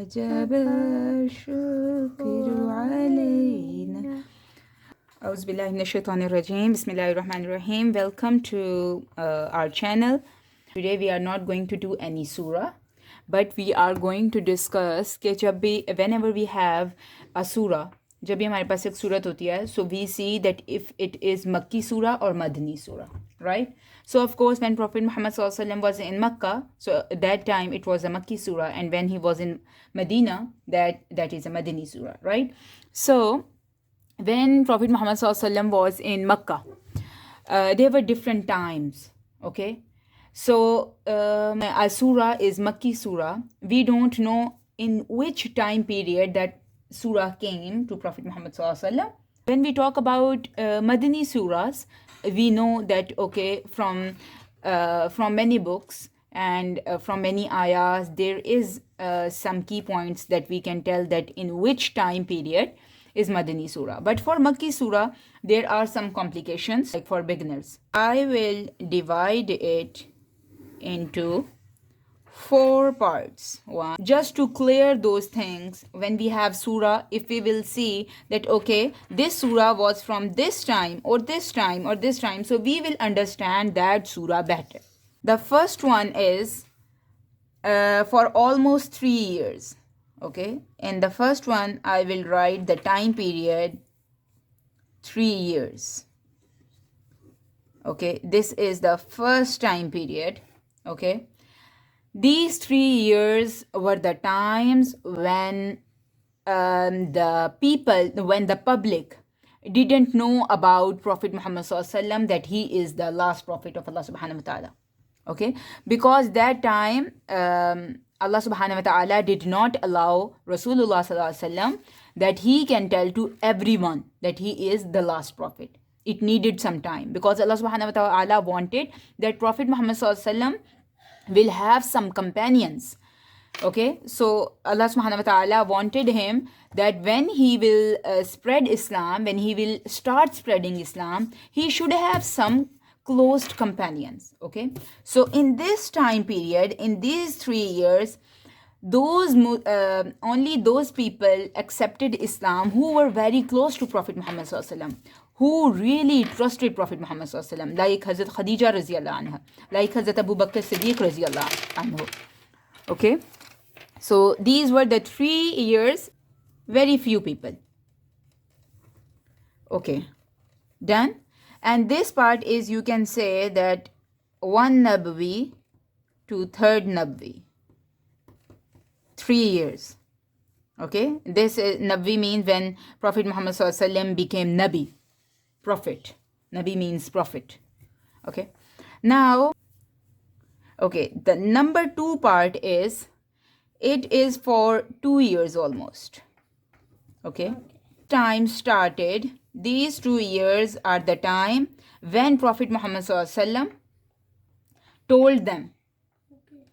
وجب الشكر علينا. أعوذ بالله من الشيطان الرجيم. بسم الله الرحمن الرحيم. Welcome to our channel. Today we are not going to do any surah, but we are going to discuss कि जब भी whenever we have a surah, जब भी हमारे पास एक सूरत होती है, so we see that if it is Makki Surah or Madani Surah, right? So of course when Prophet Muhammad ﷺ was in Makkah, so at that time it was a Makki Surah, and when he was in Medina, that is a Madani Surah, right? So when Prophet Muhammad ﷺ was in Makkah, there were different times, okay? So a surah is Makki Surah. We don't know in which time period that surah came to Prophet Muhammad ﷺ. When we talk about Madani surahs, we know that, okay, from many books and from many ayahs, there is some key points that we can tell that in which time period is Madani Surah. But for Makki Surah, there are some complications, like for beginners. I will divide it into 4 parts. One, just to clear those things, when we have surah, if we will see that, okay, this surah was from this time or this time or this time, so we will understand that surah better. The first one is for almost 3 years. Okay, in the first one I will write the time period 3 years. Okay, this is the first time period. Okay, these 3 years were the times when the public didn't know about Prophet Muhammad ﷺ, that he is the last prophet of Allah subhanahu wa ta'ala. Okay, because that time Allah subhanahu wa ta'ala did not allow Rasulullah sallallahu alaihi wasallam that he can tell to everyone that he is the last prophet. It needed some time, because Allah subhanahu wa ta'ala wanted that Prophet Muhammad sallallahu alaihi wasallam will have some companions. Okay, so Allah subhanahu wa ta'ala wanted him that when he will spread Islam, when he will start spreading Islam, he should have some closed companions. Okay, so in this time period, in these 3 years, only those people accepted Islam who were very close to Prophet Muhammad sallallahu alaihi wasallam, who really trusted Prophet Muhammad sallallahu alaihi wasallam, like Hazrat Khadija radhiyallahu anha, like Hazrat Abu Bakr Siddiq radhiyallahu anhu. Okay, so these were the 3 years, very few people. Okay, done. And this part is, you can say that 1 Nabwi to 3rd Nabwi, 3 years. Okay, this is Nabwi, means when Prophet Muhammad ﷺ became Nabi, prophet. Nabi means prophet. Okay, now, okay, the number 2 part is, it is for 2 years almost. Okay, time started, these 2 years are the time when Prophet Muhammad ﷺ told them,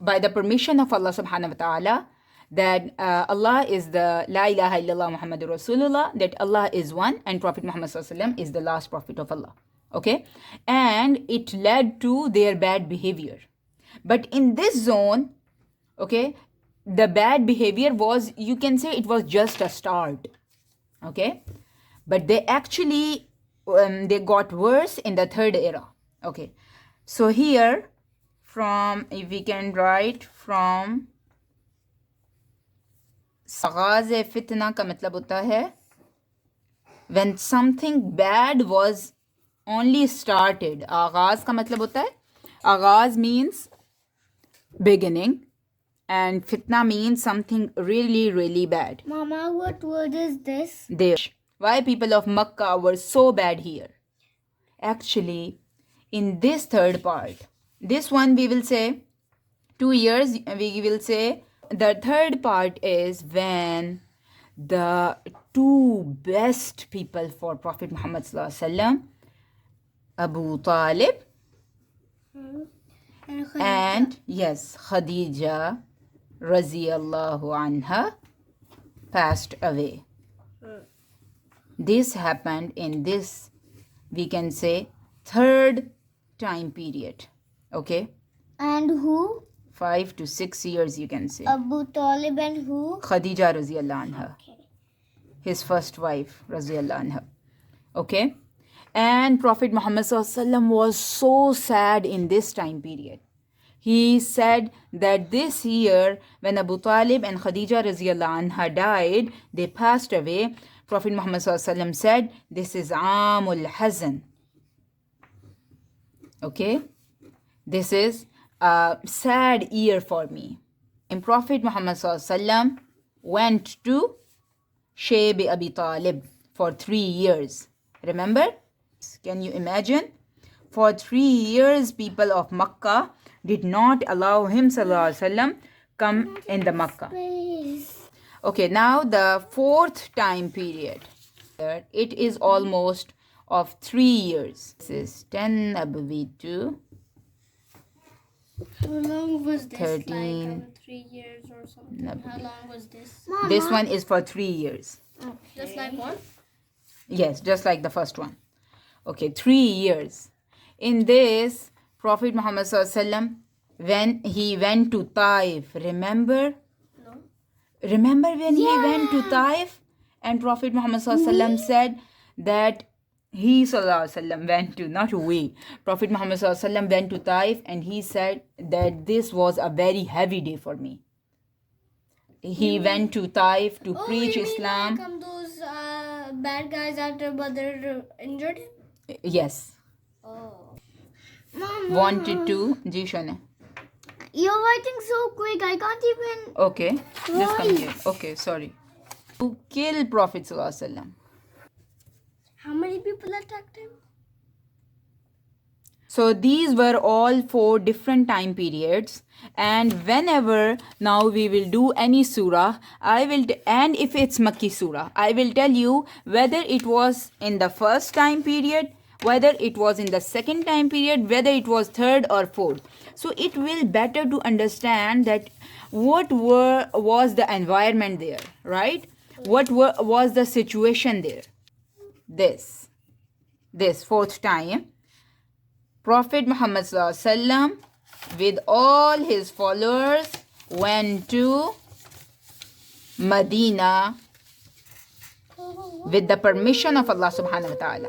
by the permission of Allah subhanahu wa ta'ala, that Allah is the La ilaha illallah Muhammadur Rasulullah, that Allah is one and Prophet Muhammad ﷺ is the last prophet of Allah. Okay, and it led to their bad behavior. But in this zone, okay, the bad behavior was, you can say it was just a start. Okay, but they actually they got worse in the 3rd era. Okay, so here, from, if we can write from आगाज़ फितना का मतलब होता है when something bad was only started. आगाज़ का मतलब होता है, आगाज़ means beginning, and fitna means something really, really bad. Mama, what word is this? There. Why people of Makkah were so bad here? Actually, in this 3rd part, this one we will say 2 years, we will say the 3rd part is when the 2 best people for Prophet Muhammad sallallahu alaihi wasallam, Abu Talib and yes, Khadija raziyallahu anha, passed away. This happened in this, we can say, 3rd time period. Okay, And who? 5 to 6 years, you can say. Abu Talib and who? Khadija Raziyallahu anha. Okay. His first wife, Raziyallahu anha. Okay? And Prophet Muhammad SAW was so sad in this time period. He said that this year, when Abu Talib and Khadija Raziyallahu anha died, they passed away. Prophet Muhammad SAW said, this is Amul Hazan. Okay? This is a sad year for me. And Prophet Muhammad SAW went to Shayb Abi Talib for 3 years. Remember? Can you imagine? For 3 years, people of Makkah did not allow him ﷺ come in the Makkah. Please. Okay, now the fourth time period. It is almost of 3 years. This is 10 above 2. How long was this? 13. Like 3 years or something. No. How long was this? This one is for 3 years. Okay. Just like one? Yes, just like the first one. Okay, 3 years. In this, Prophet Muhammad SAW, when he went to Taif, remember? No. Remember when he went to Taif? And Prophet Muhammad SAW said that he ﷺ went to, not we. Prophet Muhammad ﷺ went to Taif and he said that this was a very heavy day for me. He went to Taif to preach you mean Islam. like those bad guys after Badr injured him? Yes. Oh. Wanted to. Ji Shana. You're writing so quick, I can't even. Okay. Just come here. Okay, sorry. To kill Prophet ﷺ. How many people attacked him? So these were all 4 different time periods, and whenever now we will do any surah, and if it's Makki Surah, I will tell you whether it was in the first time period, whether it was in the second time period, whether it was third or fourth. So it will better to understand that what was the environment there, right? What was the situation there? This fourth time, Prophet Muhammad ﷺ with all his followers went to Medina with the permission of Allah subhanahu wa ta'ala.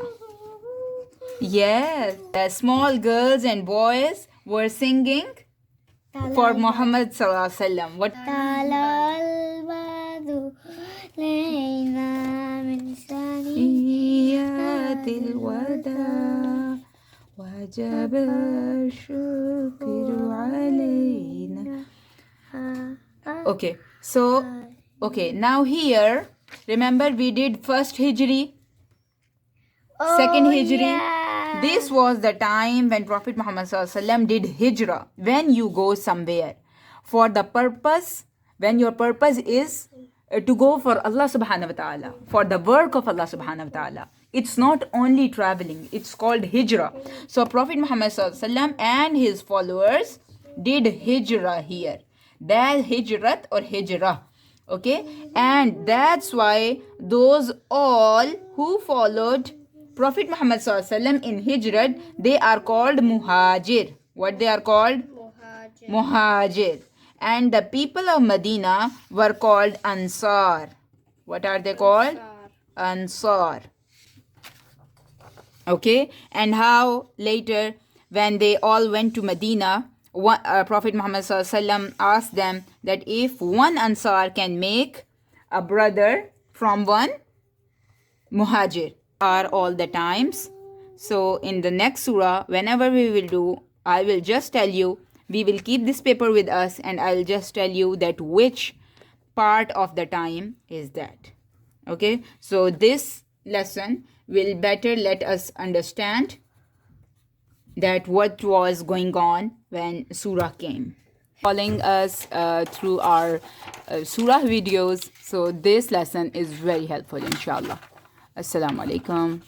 Yes, the small girls and boys were singing for Muhammad ﷺ. What? وجب الشكر علينا. Okay, so now here, remember we did first Hijri, second Hijri. Yeah. This was the time when Prophet Muhammad ﷺ did Hijrah. When you go somewhere for the purpose, when your purpose is to go for Allah subhanahu wa ta'ala, for the work of Allah subhanahu wa ta'ala. It's not only traveling, it's called Hijrah. So Prophet Muhammad ﷺ and his followers did Hijrah here. That Hijrat or Hijrah. Okay? And that's why those all who followed Prophet Muhammad ﷺ in Hijrat, they are called Muhajir. What they are called? Muhajir. And the people of Medina were called Ansar. What are they called? Ansar. Okay, and how later when they all went to Medina, Prophet Muhammad ﷺ asked them that if one Ansar can make a brother from one Muhajir, are all the times. So in the next surah, whenever we will do, I will just tell you, we will keep this paper with us and I'll just tell you that which part of the time is that. Okay, so this lesson will better let us understand that what was going on when surah came. Following us through our surah videos, so this lesson is very helpful, inshallah. Assalamu alaikum.